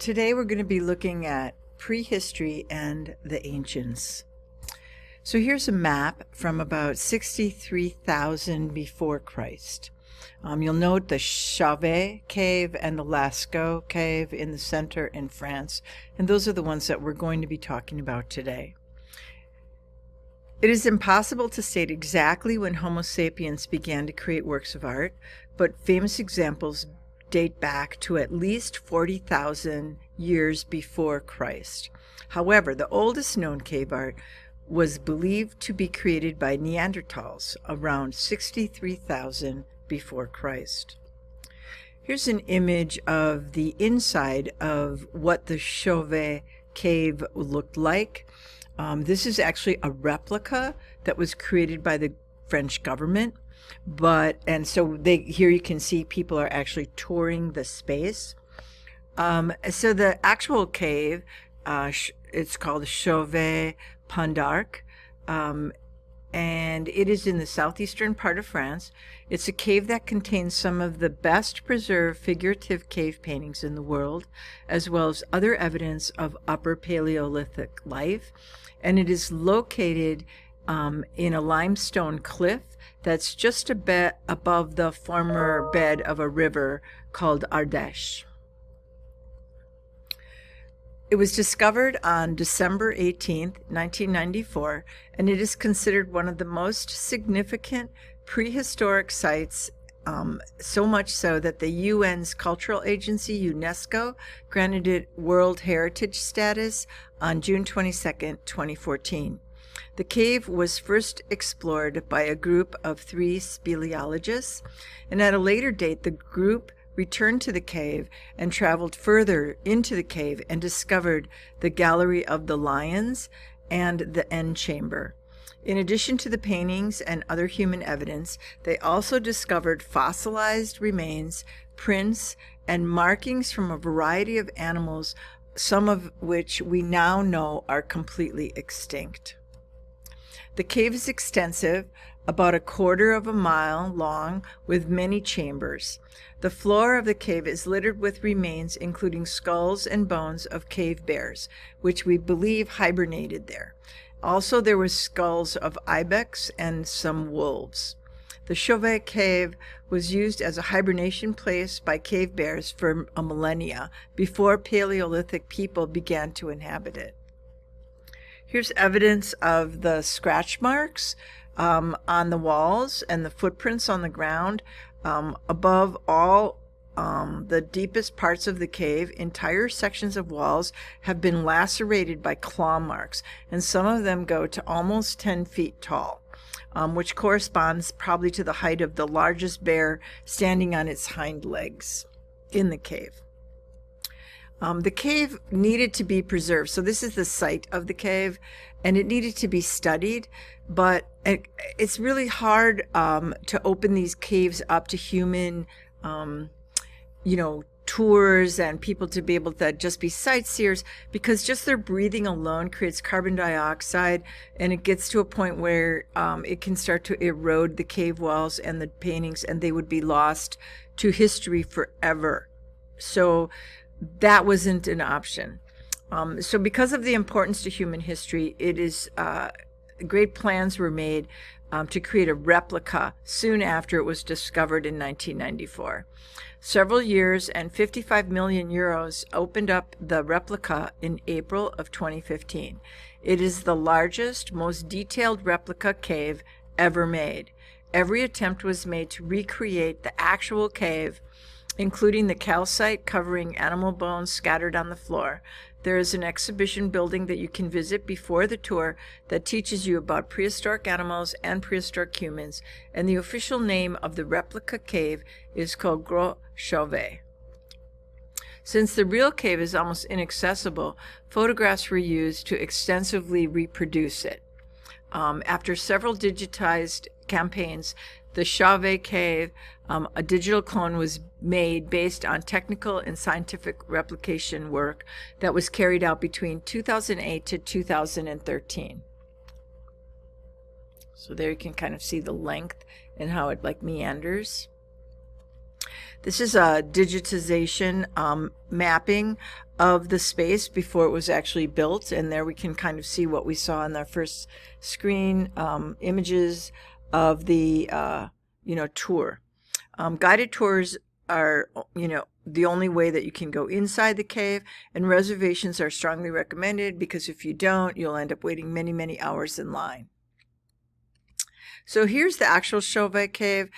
Today we're going to be looking at prehistory and the ancients. So here's a map from about 63,000 before Christ. You'll note the Chauvet cave and the Lascaux cave in the center in France, and those are the ones that we're going to be talking about today. It is impossible to state exactly when Homo sapiens began to create works of art, but famous examples date back to at least 40,000 years before Christ. However, the oldest known cave art was believed to be created by Neanderthals around 63,000 before Christ. Here's an image of the inside of what the Chauvet cave looked like. This is actually a replica that was created by the French government, here you can see people are actually touring the space. So the actual cave, it's called Chauvet Pont d'Arc, and it is in the southeastern part of France. It's a cave that contains some of the best preserved figurative cave paintings in the world, as well as other evidence of Upper Paleolithic life. And it is located in a limestone cliff that's just a bit above the former bed of a river called Ardèche. It was discovered on December 18th, 1994, and it is considered one of the most significant prehistoric sites, so much so that the UN's cultural agency, UNESCO, granted it World Heritage status on June 22nd, 2014. The cave was first explored by a group of 3 speleologists, and at a later date, the group returned to the cave and traveled further into the cave and discovered the Gallery of the Lions and the End Chamber. In addition to the paintings and other human evidence, they also discovered fossilized remains, prints, and markings from a variety of animals, some of which we now know are completely extinct. The cave is extensive, about 1/4 of a mile long, with many chambers. The floor of the cave is littered with remains, including skulls and bones of cave bears, which we believe hibernated there. Also, there were skulls of ibex and some wolves. The Chauvet cave was used as a hibernation place by cave bears for a millennia before Paleolithic people began to inhabit it. Here's evidence of the scratch marks on the walls and the footprints on the ground. Above all, the deepest parts of the cave, entire sections of walls have been lacerated by claw marks, and some of them go to almost 10 feet tall, which corresponds probably to the height of the largest bear standing on its hind legs in the cave. The cave needed to be preserved. So this is the site of the cave, and it needed to be studied, but it's really hard to open these caves up to human, tours and people to be able to just be sightseers, because just their breathing alone creates carbon dioxide, and it gets to a point where it can start to erode the cave walls and the paintings, and they would be lost to history forever. So that wasn't an option. So because of the importance to human history, it is great plans were made to create a replica soon after it was discovered in 1994. Several years and 55 million euros opened up the replica in April of 2015. It is the largest, most detailed replica cave ever made. Every attempt was made to recreate the actual cave, including the calcite covering animal bones scattered on the floor. There is an exhibition building that you can visit before the tour that teaches you about prehistoric animals and prehistoric humans, and the official name of the replica cave is called Gros Chauvet. Since the real cave is almost inaccessible, photographs were used to extensively reproduce it. After several digitized campaigns, the Chauvet cave, a digital clone was made based on technical and scientific replication work that was carried out between 2008 to 2013. So there you can kind of see the length and how it meanders. This is a digitization mapping of the space before it was actually built, and there we can kind of see what we saw in our first screen, images of the tour. Guided tours are the only way that you can go inside the cave, and reservations are strongly recommended because if you don't, you'll end up waiting many, many hours in line. So here's the actual Chauvet Cave.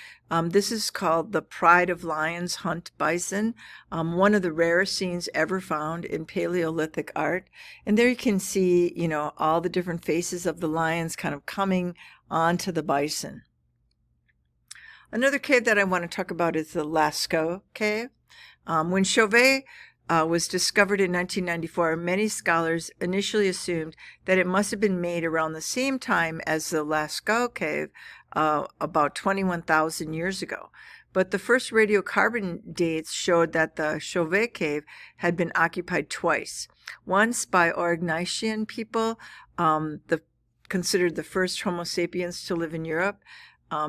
This is called the Pride of Lions Hunt Bison, one of the rarest scenes ever found in Paleolithic art. And there you can see, all the different faces of the lions kind of coming onto the bison. Another cave that I want to talk about is the Lascaux Cave. When Chauvet was discovered in 1994, many scholars initially assumed that it must have been made around the same time as the Lascaux Cave, about 21,000 years ago. But the first radiocarbon dates showed that the Chauvet Cave had been occupied twice. Once by Aurignacian people, considered the first Homo sapiens to live in Europe.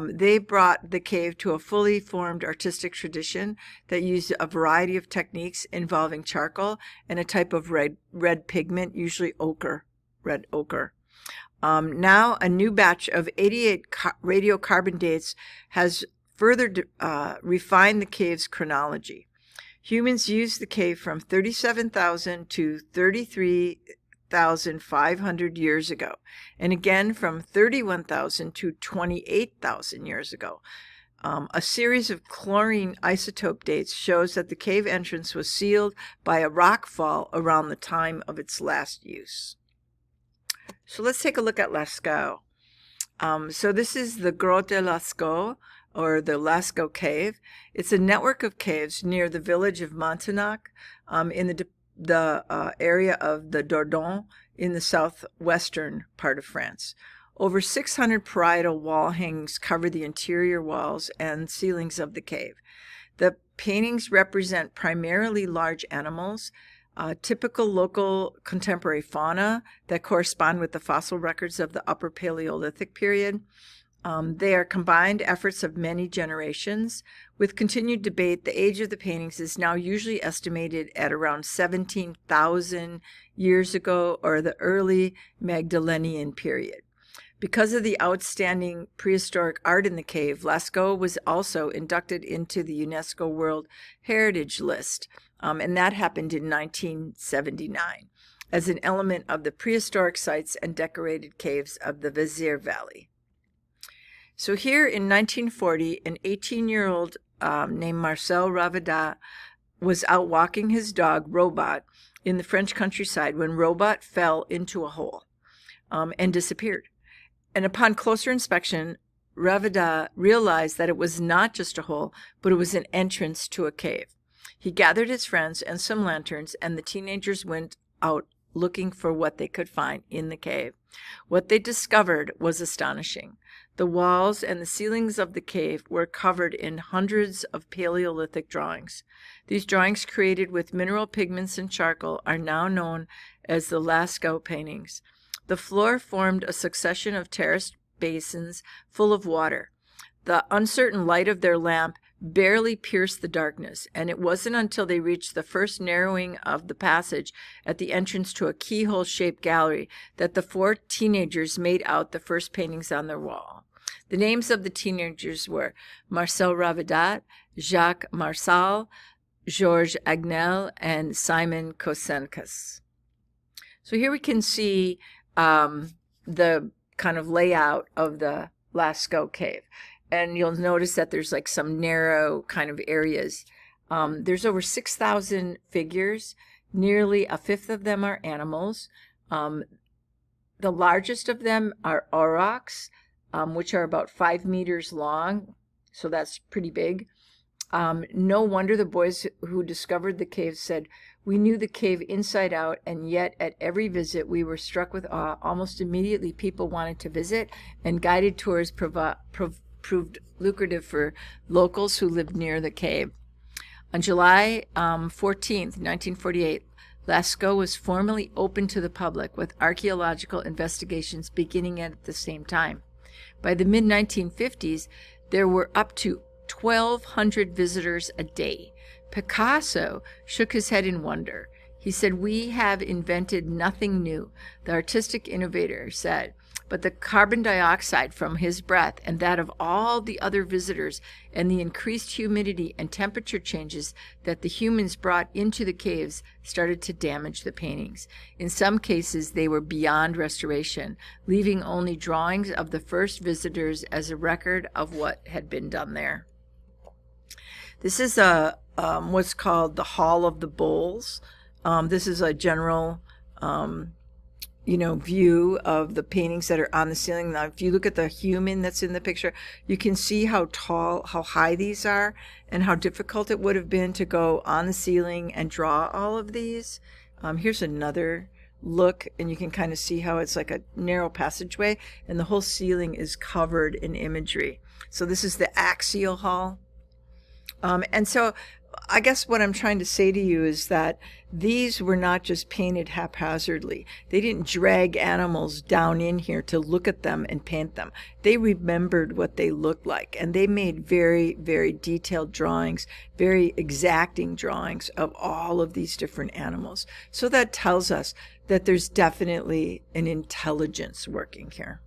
They brought the cave to a fully formed artistic tradition that used a variety of techniques involving charcoal and a type of red pigment, usually red ochre. Now, a new batch of 88 radiocarbon dates has further refined the cave's chronology. Humans used the cave from 37,000 to 33,500 years ago, and again from 31,000 to 28,000 years ago. A series of chlorine isotope dates shows that the cave entrance was sealed by a rock fall around the time of its last use. So let's take a look at Lascaux. So this is the Grotte de Lascaux, or the Lascaux Cave. It's a network of caves near the village of Montignac in the area of the Dordogne in the southwestern part of France. Over 600 parietal wall hangings cover the interior walls and ceilings of the cave. The paintings represent primarily large animals, typical local contemporary fauna that correspond with the fossil records of the Upper Paleolithic period. They are combined efforts of many generations. With continued debate, the age of the paintings is now usually estimated at around 17,000 years ago, or the early Magdalenian period. Because of the outstanding prehistoric art in the cave, Lascaux was also inducted into the UNESCO World Heritage List, and that happened in 1979 as an element of the prehistoric sites and decorated caves of the Vézère Valley. So here in 1940, an 18-year-old named Marcel Ravadat was out walking his dog, Robot, in the French countryside when Robot fell into a hole and disappeared. And upon closer inspection, Ravadat realized that it was not just a hole, but it was an entrance to a cave. He gathered his friends and some lanterns, and the teenagers went out looking for what they could find in the cave. What they discovered was astonishing. The walls and the ceilings of the cave were covered in hundreds of Paleolithic drawings. These drawings, created with mineral pigments and charcoal, are now known as the Lascaux paintings. The floor formed a succession of terraced basins full of water. The uncertain light of their lamp barely pierced the darkness, and it wasn't until they reached the first narrowing of the passage at the entrance to a keyhole-shaped gallery that the four teenagers made out the first paintings on their wall. The names of the teenagers were Marcel Ravadat, Jacques Marsal, Georges Agnel, and Simon Kosenkas. So here we can see the kind of layout of the Lascaux Cave. And you'll notice that there's like some narrow kind of areas. There's over 6,000 figures. Nearly a fifth of them are animals. The largest of them are aurochs, which are about 5 meters long. So that's pretty big. No wonder the boys who discovered the cave said, "We knew the cave inside out, and yet at every visit we were struck with awe. Almost immediately people wanted to visit, and guided tours proved lucrative for locals who lived near the cave." On July 14th, 1948, Lascaux was formally opened to the public, with archaeological investigations beginning at the same time. By the mid-1950s, there were up to 1,200 visitors a day. Picasso shook his head in wonder. He said, "We have invented nothing new," the artistic innovator said, but the carbon dioxide from his breath and that of all the other visitors and the increased humidity and temperature changes that the humans brought into the caves started to damage the paintings. In some cases, they were beyond restoration, leaving only drawings of the first visitors as a record of what had been done there. This is what's called the Hall of the Bulls. This is a general view of the paintings that are on the ceiling. Now, if you look at the human that's in the picture, you can see how tall, how high these are, and how difficult it would have been to go on the ceiling and draw all of these. Here's another look, and you can kind of see how it's like a narrow passageway, and the whole ceiling is covered in imagery. So this is the axial hall. And so I guess what I'm trying to say to you is that these were not just painted haphazardly. They didn't drag animals down in here to look at them and paint them. They remembered what they looked like, and they made very, very detailed drawings, very exacting drawings of all of these different animals. So that tells us that there's definitely an intelligence working here.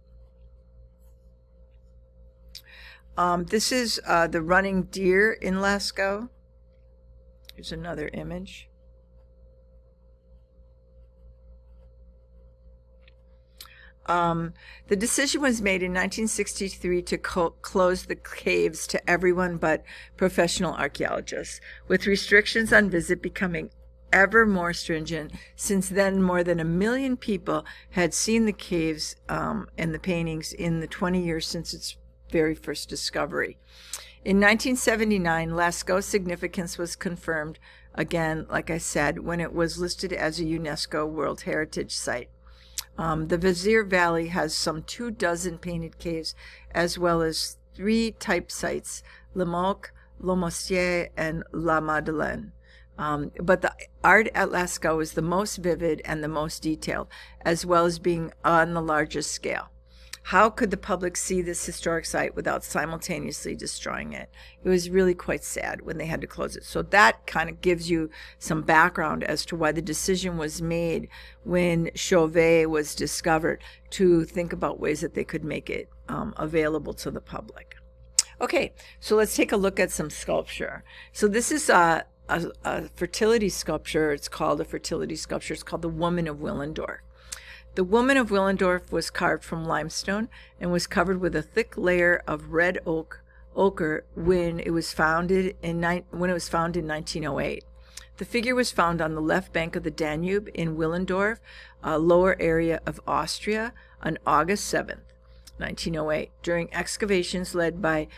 This is the running deer in Lascaux. Here's another image. The decision was made in 1963 to close the caves to everyone but professional archaeologists, with restrictions on visit becoming ever more stringent. Since then, more than 1 million people had seen the caves and the paintings in the 20 years since its very first discovery. In 1979, Lascaux' significance was confirmed again, like I said, when it was listed as a UNESCO World Heritage Site. The Vizier Valley has some 24 painted caves, as well as 3 type sites, Le Moc, Le Mossier, and La Madeleine. But the art at Lascaux is the most vivid and the most detailed, as well as being on the largest scale. How could the public see this historic site without simultaneously destroying it? It was really quite sad when they had to close it. So that kind of gives you some background as to why the decision was made when Chauvet was discovered to think about ways that they could make it available to the public. Okay, so let's take a look at some sculpture. So this is a fertility sculpture. It's called a fertility sculpture. It's called the Woman of Willendorf. The Woman of Willendorf was carved from limestone and was covered with a thick layer of red ochre when it was found in 1908. The figure was found on the left bank of the Danube in Willendorf, a lower area of Austria, on August 7th, 1908, during excavations led by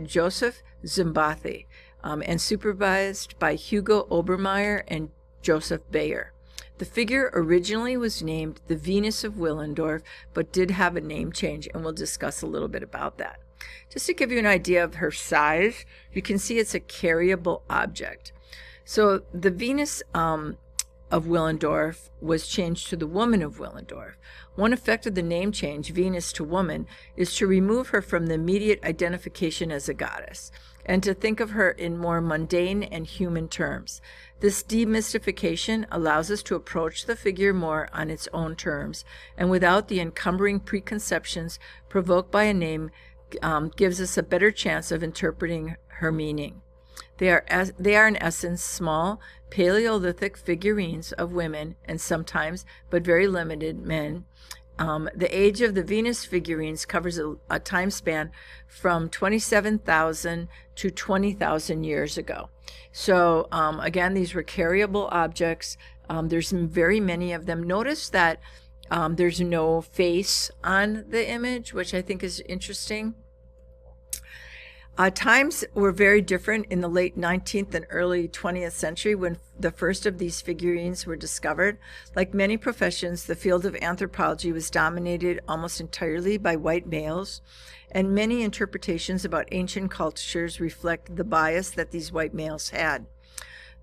Joseph Zimbathi and supervised by Hugo Obermeier and Joseph Bayer. The figure originally was named the Venus of Willendorf, but did have a name change, and we'll discuss a little bit about that. Just to give you an idea of her size, you can see it's a carryable object. So the Venus of Willendorf was changed to the Woman of Willendorf. One effect of the name change, Venus to woman, is to remove her from the immediate identification as a goddess, and to think of her in more mundane and human terms. This demystification allows us to approach the figure more on its own terms, and without the encumbering preconceptions provoked by a name, gives us a better chance of interpreting her meaning. They are in essence small, Paleolithic figurines of women, and sometimes, but very limited, men. The age of the Venus figurines covers a time span from 27,000 to 20,000 years ago. So again, these were carryable objects. There's very many of them. Notice that there's no face on the image, which I think is interesting. Times were very different in the late 19th and early 20th century when the first of these figurines were discovered. Like many professions, the field of anthropology was dominated almost entirely by white males, and many interpretations about ancient cultures reflect the bias that these white males had.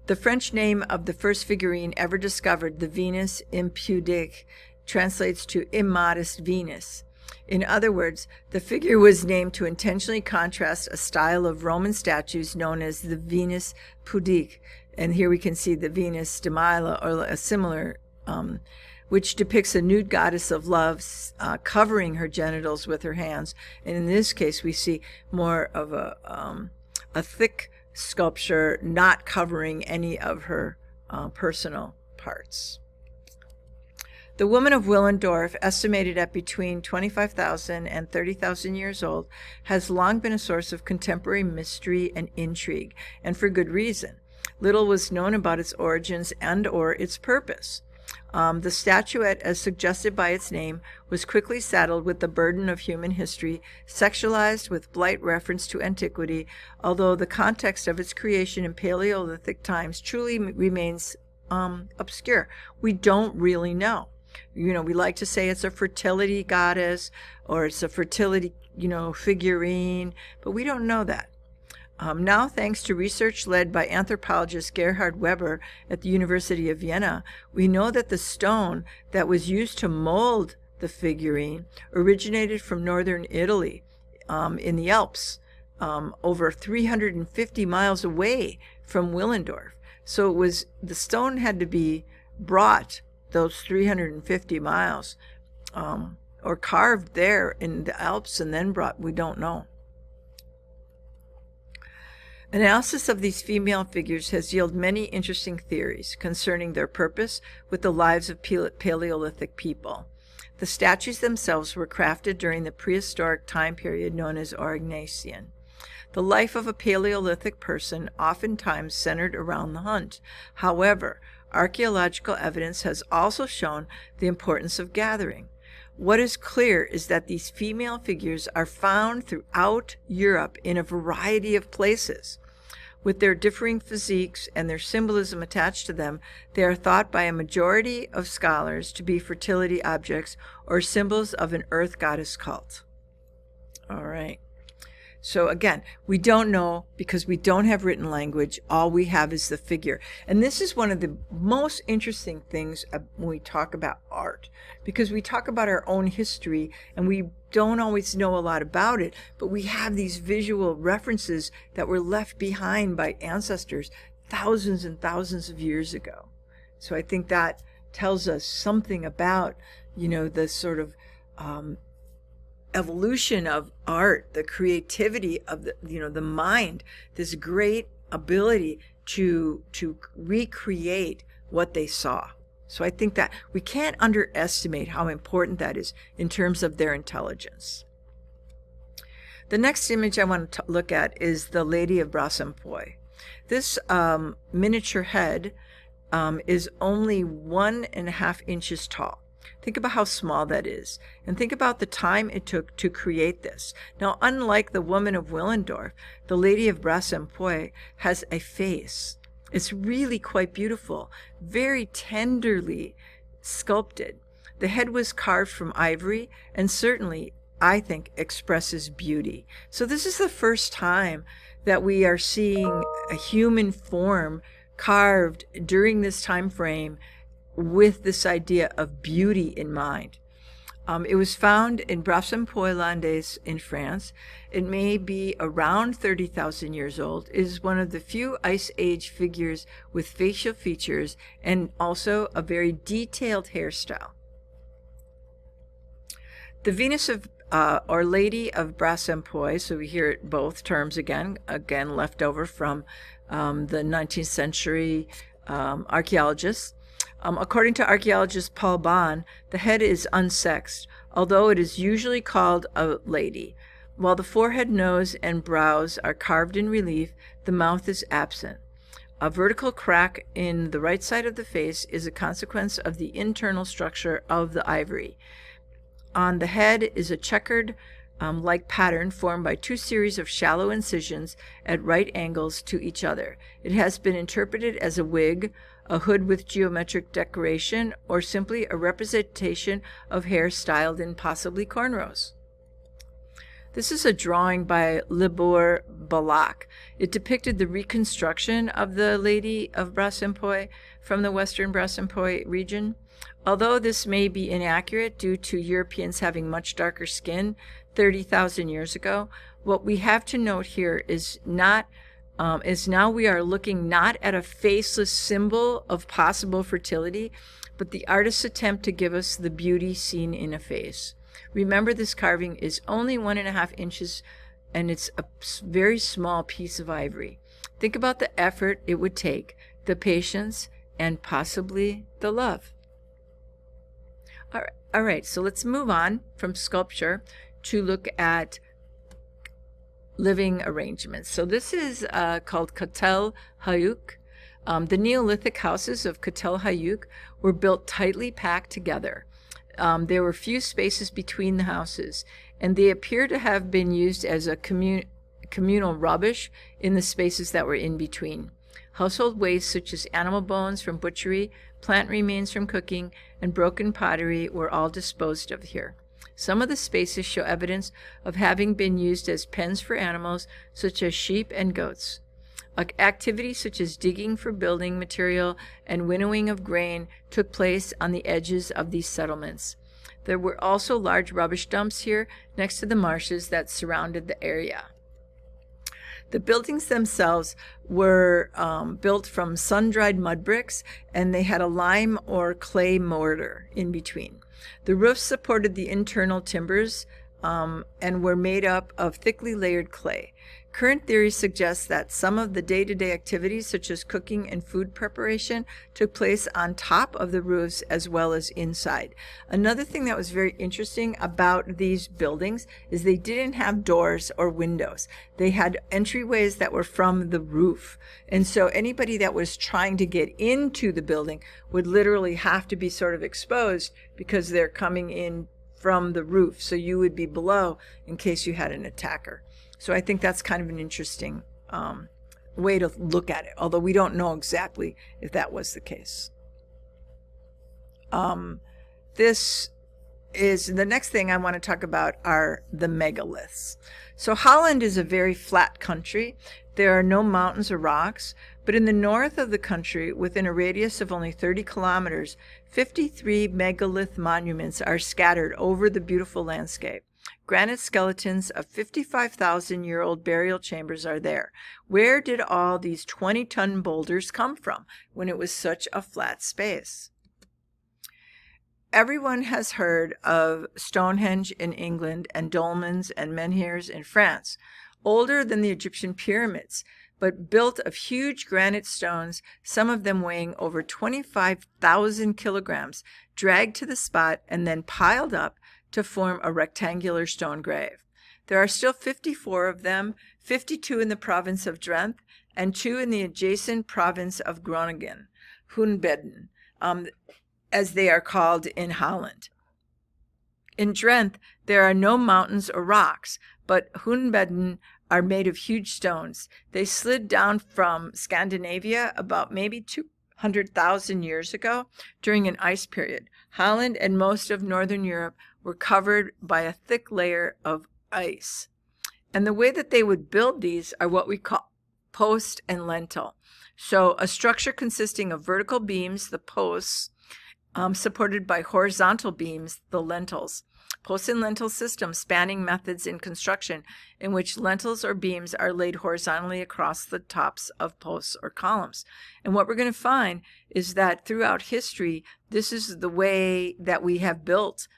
The French name of the first figurine ever discovered, the Venus impudique, translates to immodest Venus. In other words, the figure was named to intentionally contrast a style of Roman statues known as the Venus pudique. And here we can see the Venus de Milo, or a similar, which depicts a nude goddess of love covering her genitals with her hands. And in this case, we see more of a thick sculpture not covering any of her personal parts. The woman of Willendorf, estimated at between 25,000 and 30,000 years old, has long been a source of contemporary mystery and intrigue, and for good reason. Little was known about its origins and/or its purpose. The statuette, as suggested by its name, was quickly saddled with the burden of human history, sexualized with blight reference to antiquity, although the context of its creation in Paleolithic times truly remains obscure. We don't really know. We like to say it's a fertility goddess or it's a fertility, figurine, but we don't know that. Now, thanks to research led by anthropologist Gerhard Weber at the University of Vienna, we know that the stone that was used to mold the figurine originated from northern Italy in the Alps, over 350 miles away from Willendorf. So the stone had to be brought those 350 miles or carved there in the Alps and then brought, we don't know. Analysis of these female figures has yielded many interesting theories concerning their purpose with the lives of Paleolithic people. The statues themselves were crafted during the prehistoric time period known as Aurignacian. The life of a Paleolithic person oftentimes centered around the hunt. However, archaeological evidence has also shown the importance of gathering. What is clear is that these female figures are found throughout Europe in a variety of places. With their differing physiques and their symbolism attached to them, they are thought by a majority of scholars to be fertility objects or symbols of an earth goddess cult. All right. So again, we don't know because we don't have written language. All we have is the figure. And this is one of the most interesting things when we talk about art, because we talk about our own history and we don't always know a lot about it, but we have these visual references that were left behind by ancestors thousands and thousands of years ago. So I think that tells us something about, the sort of evolution of art, the creativity of the mind, this great ability to recreate what they saw. So I think that we can't underestimate how important that is in terms of their intelligence. The next image I want to look at is the Lady of Brassempouy. This miniature head is only 1.5 inches tall. Think about how small that is, and think about the time it took to create this. Now, unlike the woman of Willendorf, the Lady of Brassempouy has a face. It's really quite beautiful, very tenderly sculpted. The head was carved from ivory and certainly, I think, expresses beauty. So this is the first time that we are seeing a human form carved during this time frame with this idea of beauty in mind. It was found in Brassempouy-Landes in France. It may be around 30,000 years old. It is one of the few Ice Age figures with facial features and also a very detailed hairstyle. The Venus of Our Lady of Brassempouy, so we hear it both terms again left over from the 19th century archaeologists. According to archaeologist Paul Bahn, the head is unsexed, although it is usually called a lady. While the forehead, nose, and brows are carved in relief, the mouth is absent. A vertical crack in the right side of the face is a consequence of the internal structure of the ivory. On the head is a checkered like pattern formed by two series of shallow incisions at right angles to each other. It has been interpreted as a wig, a hood with geometric decoration, or simply a representation of hair styled in possibly cornrows. This is a drawing by Libor Balak. It depicted the reconstruction of the Lady of Brassempouy from the Western Brassempouy region. Although this may be inaccurate due to Europeans having much darker skin 30,000 years ago, what we have to note here is now we are looking not at a faceless symbol of possible fertility, but the artist's attempt to give us the beauty seen in a face. Remember, this carving is only 1.5 inches, and it's a very small piece of ivory. Think about the effort it would take, the patience, and possibly the love. All right, so let's move on from sculpture to look at living arrangements. So this is called Katel Hayuk. The Neolithic houses of Katel Hayuk were built tightly packed together. There were few spaces between the houses, and they appear to have been used as a communal rubbish in the spaces that were in between. Household waste such as animal bones from butchery, plant remains from cooking, and broken pottery were all disposed of here. Some of the spaces show evidence of having been used as pens for animals such as sheep and goats. Activities such as digging for building material and winnowing of grain took place on the edges of these settlements. There were also large rubbish dumps here next to the marshes that surrounded the area. The buildings themselves were built from sun-dried mud bricks, and they had a lime or clay mortar in between. The roofs supported the internal timbers and were made up of thickly layered clay. Current theory suggests that some of the day-to-day activities, such as cooking and food preparation, took place on top of the roofs as well as inside. Another thing that was very interesting about these buildings is they didn't have doors or windows. They had entryways that were from the roof. And so anybody that was trying to get into the building would literally have to be sort of exposed because they're coming in from the roof. So you would be below in case you had an attacker. So I think that's kind of an interesting way to look at it, although we don't know exactly if that was the case. This is the next thing I want to talk about are the megaliths. So Holland is a very flat country. There are no mountains or rocks, but in the north of the country, within a radius of only 30 kilometers, 53 megalith monuments are scattered over the beautiful landscape. Granite skeletons of 55,000-year-old burial chambers are there. Where did all these 20-ton boulders come from when it was such a flat space? Everyone has heard of Stonehenge in England and Dolmens and Menhirs in France, older than the Egyptian pyramids, but built of huge granite stones, some of them weighing over 25,000 kilograms, dragged to the spot and then piled up to form a rectangular stone grave. There are still 54 of them, 52 in the province of Drenthe and 2 in the adjacent province of Groningen, Hunebedden, as they are called in Holland. In Drenthe, there are no mountains or rocks, but Hunebedden are made of huge stones. They slid down from Scandinavia about maybe 200,000 years ago during an ice period. Holland and most of Northern Europe were covered by a thick layer of ice. And the way that they would build these are what we call post and lintel. So a structure consisting of vertical beams, the posts, supported by horizontal beams, the lintels. Post and lintel systems spanning methods in construction in which lintels or beams are laid horizontally across the tops of posts or columns. And what we're going to find is that throughout history, this is the way that we have built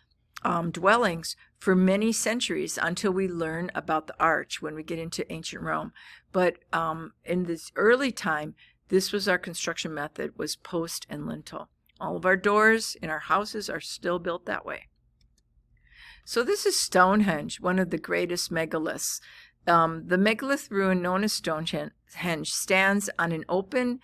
dwellings for many centuries until we learn about the arch when we get into ancient Rome. But in this early time, this was our construction method, was post and lintel. All of our doors in our houses are still built that way. So this is Stonehenge, one of the greatest megaliths. The megalith ruin known as Stonehenge stands on an open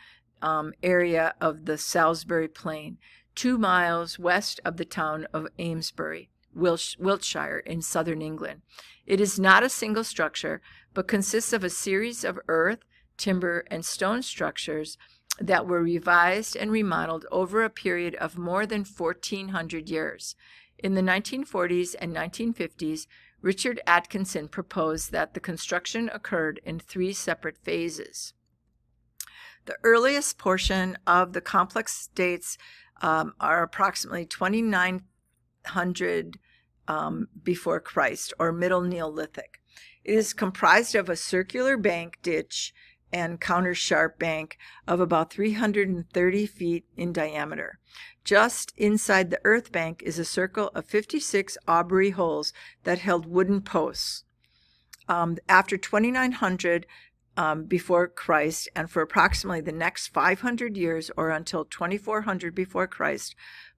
area of the Salisbury Plain, 2 miles west of the town of Amesbury, Wiltshire, in southern England. It is not a single structure, but consists of a series of earth, timber, and stone structures that were revised and remodeled over a period of more than 1,400 years. In the 1940s and 1950s, Richard Atkinson proposed that the construction occurred in 3 separate phases. The earliest portion of the complex dates are approximately 2900 before Christ, or Middle Neolithic. It is comprised of a circular bank ditch and counter-sharp bank of about 330 feet in diameter. Just inside the earth bank is a circle of 56 aubrey holes that held wooden posts. After 2900 before Christ, and for approximately the next 500 years, or until 2400 before Christ,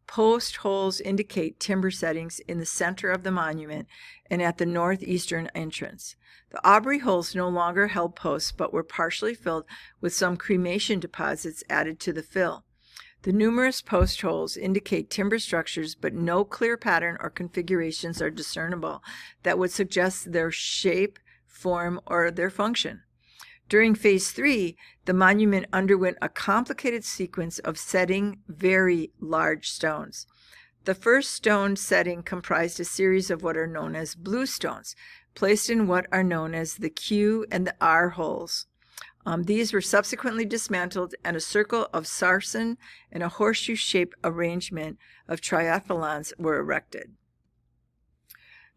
post holes indicate timber settings in the center of the monument and at the northeastern entrance. The aubrey holes no longer held posts, but were partially filled with some cremation deposits added to the fill. The numerous post holes indicate timber structures, but no clear pattern or configurations are discernible that would suggest their shape, form, or their function. During Phase 3, the monument underwent a complicated sequence of setting very large stones. The first stone setting comprised a series of what are known as blue stones, placed in what are known as the Q and the R holes. These were subsequently dismantled, and a circle of sarsen and a horseshoe-shaped arrangement of triathlons were erected.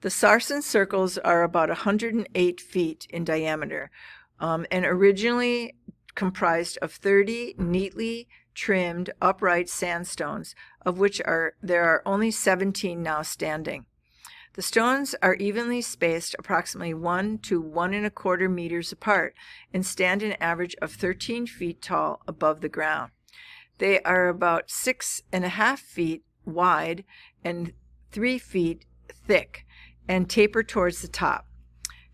The sarsen circles are about 108 feet in diameter, and originally comprised of 30 neatly trimmed upright sandstones, of which there are only 17 now standing. The stones are evenly spaced approximately 1 to 1 1/4 meters apart and stand an average of 13 feet tall above the ground. They are about 6.5 feet wide and 3 feet thick and taper towards the top.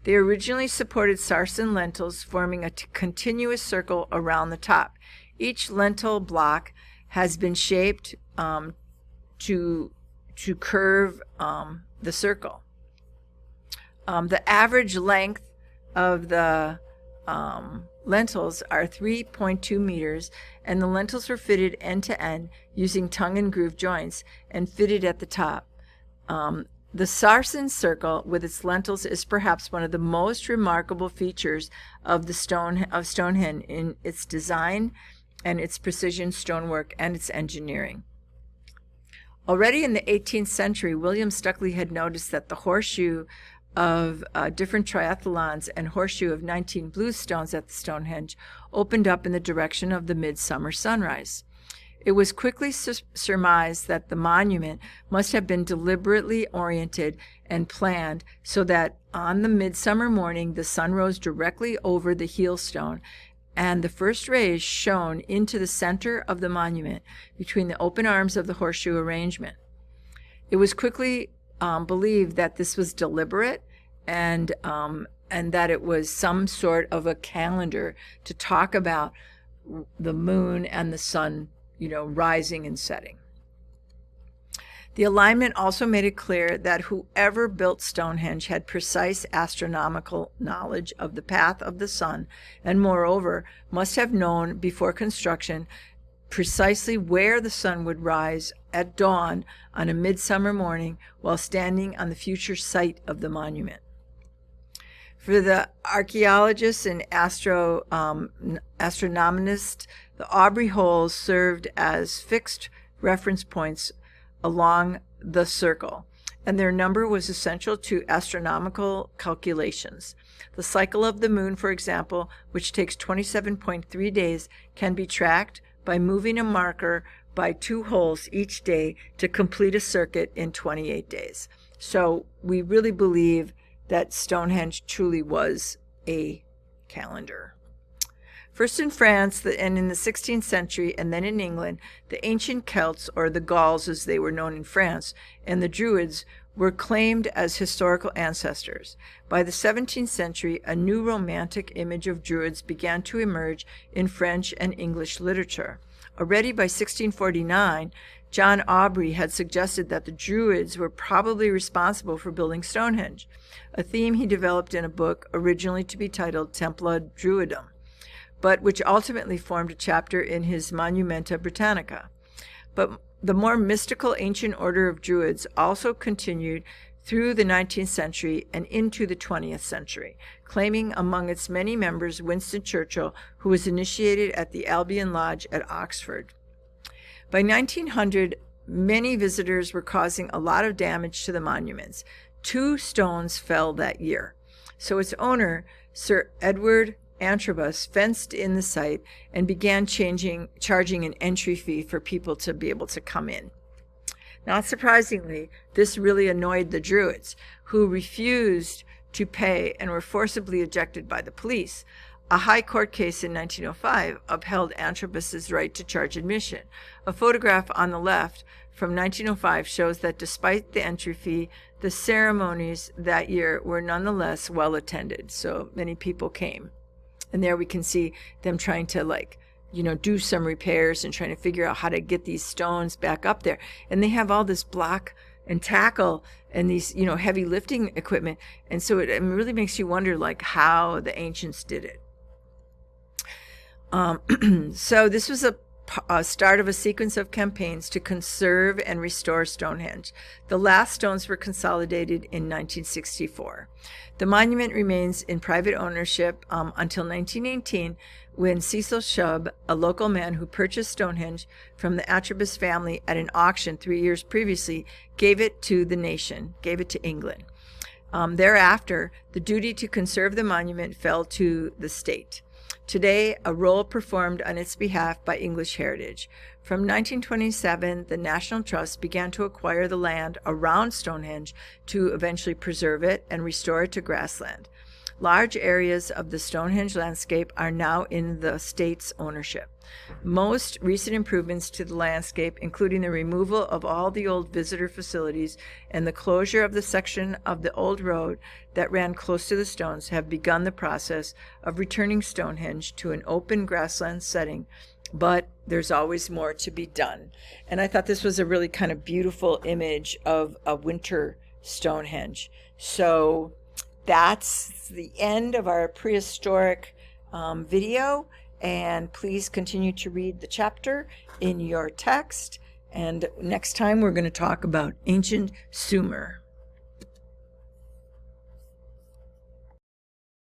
They originally supported sarsen lentils, forming a continuous circle around the top. Each lentil block has been shaped to curve the circle. The average length of the lentils are 3.2 meters, and the lentils were fitted end to end using tongue and groove joints and fitted at the top. The sarsen circle with its lentils is perhaps one of the most remarkable features of Stonehenge in its design and its precision stonework and its engineering. Already in the 18th century, William Stukeley had noticed that the horseshoe of different triathlons and horseshoe of 19 blue stones at the Stonehenge opened up in the direction of the midsummer sunrise. It was quickly surmised that the monument must have been deliberately oriented and planned so that on the midsummer morning the sun rose directly over the heel stone, and the first rays shone into the center of the monument between the open arms of the horseshoe arrangement. It was quickly believed that this was deliberate and that it was some sort of a calendar to talk about the moon and the sun, rising and setting. The alignment also made it clear that whoever built Stonehenge had precise astronomical knowledge of the path of the sun, and moreover must have known before construction precisely where the sun would rise at dawn on a midsummer morning while standing on the future site of the monument. For the archaeologists and astronomist, the Aubrey holes served as fixed reference points along the circle, and their number was essential to astronomical calculations. The cycle of the moon, for example, which takes 27.3 days, can be tracked by moving a marker by 2 holes each day to complete a circuit in 28 days. So we really believe that Stonehenge truly was a calendar. First in France and in the 16th century, and then in England, the ancient Celts, or the Gauls as they were known in France, and the Druids were claimed as historical ancestors. By the 17th century, a new romantic image of Druids began to emerge in French and English literature. Already by 1649, John Aubrey had suggested that the Druids were probably responsible for building Stonehenge, a theme he developed in a book originally to be titled Tempora Druidum, but which ultimately formed a chapter in his Monumenta Britannica. But the more mystical ancient order of Druids also continued through the 19th century and into the 20th century, claiming among its many members Winston Churchill, who was initiated at the Albion Lodge at Oxford. By 1900, many visitors were causing a lot of damage to the monuments. 2 stones fell that year. So its owner, Sir Edward Antrobus, fenced in the site and began charging an entry fee for people to be able to come in. Not surprisingly, this really annoyed the Druids, who refused to pay and were forcibly ejected by the police. A high court case in 1905 upheld Antrobus's right to charge admission. A photograph on the left from 1905 shows that despite the entry fee, the ceremonies that year were nonetheless well attended. So many people came. And there we can see them trying to do some repairs and trying to figure out how to get these stones back up there. And they have all this block and tackle and these, heavy lifting equipment. And so it really makes you wonder how the ancients did it. So this was a start of a sequence of campaigns to conserve and restore Stonehenge. The last stones were consolidated in 1964. The monument remains in private ownership until 1918, when Cecil Chubb, a local man who purchased Stonehenge from the Antrobus family at an auction 3 years previously, gave it to the nation, gave it to England. Thereafter, the duty to conserve the monument fell to the state. Today, a role performed on its behalf by English Heritage. From 1927, the National Trust began to acquire the land around Stonehenge to eventually preserve it and restore it to grassland. Large areas of the Stonehenge landscape are now in the state's ownership. Most recent improvements to the landscape, including the removal of all the old visitor facilities and the closure of the section of the old road that ran close to the stones, have begun the process of returning Stonehenge to an open grassland setting, but there's always more to be done. And I thought this was a really kind of beautiful image of a winter Stonehenge. So that's the end of our prehistoric video, and please continue to read the chapter in your text. And next time we're going to talk about ancient Sumer.